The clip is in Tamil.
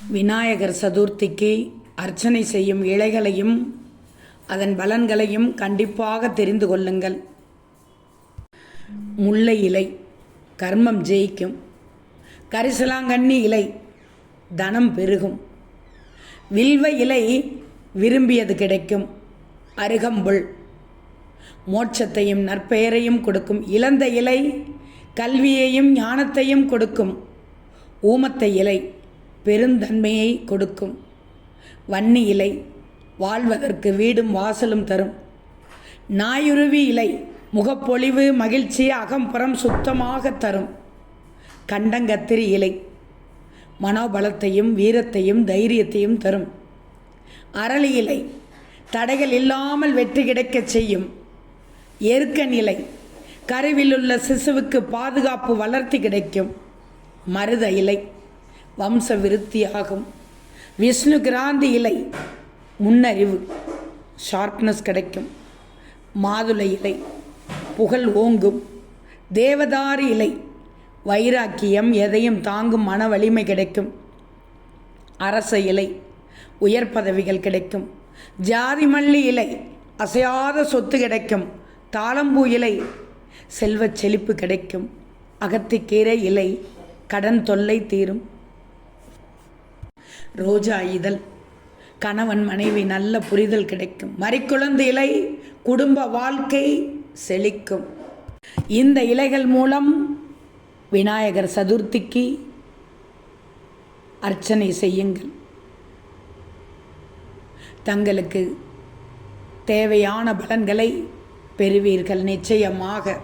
விநாயகர் சதுர்த்திக்கு அர்ச்சனை செய்யும் இலைகளையும் அதன் பலன்களையும் கண்டிப்பாக தெரிந்து கொள்ளுங்கள். முல்லை இலை கர்மம் ஜெயிக்கும். கரிசலாங்கண்ணி இலை தனம் பெருகும். வில்வ இலை விரும்பியது கிடைக்கும். அருகம்புல் மோட்சத்தையும் நற்பெயரையும் கொடுக்கும். இளந்த இலை கல்வியையும் ஞானத்தையும் கொடுக்கும். ஊமத்தை இலை பெருந்தன்மையை கொடுக்கும். வன்னி இலை வாழ்வதற்கு வீடும் வாசலும் தரும். நாயுருவி இலை முகப்பொழிவு மகிழ்ச்சி அகம்புறம் சுத்தமாக தரும். கண்டங்கத்திரி இலை மனோபலத்தையும் வீரத்தையும் தைரியத்தையும் தரும். அரளி இலை தடைகள் இல்லாமல் வெற்றி கிடைக்கச் செய்யும். எருக்கன் இலை கருவிலுள்ள சிசுவுக்கு பாதுகாப்பு வளர்த்தி கிடைக்கும். மருத இலை வம்ச விருத்தியாகும். விஷ்ணு கிராந்தி இலை முன்னறிவு ஷார்ப்னஸ் கிடைக்கும். மாதுளை இலை புகழ் ஓங்கும். தேவதாரி இலை வைராக்கியம் எதையும் தாங்கும் மன வலிமை கிடைக்கும். அரச இலை உயர் பதவிகள் கிடைக்கும். ஜாதி மல்லி இலை அசையாத சொத்து கிடைக்கும். தாளம்பூ இலை செல்வச் செழிப்பு கிடைக்கும். அகத்திக்கீரை இலை கடன் தொல்லை தீரும். ரோஜா இதழ் கணவன் மனைவி நல்ல புரிதல் கிடைக்கும். மறிக்குழந்து இலை குடும்ப வாழ்க்கை செழிக்கும். இந்த இலைகள் மூலம் விநாயகர் சதுர்த்திக்கு அர்ச்சனை செய்யுங்கள். தங்களுக்கு தேவையான பலன்களை பெறுவீர்கள் நிச்சயமாக.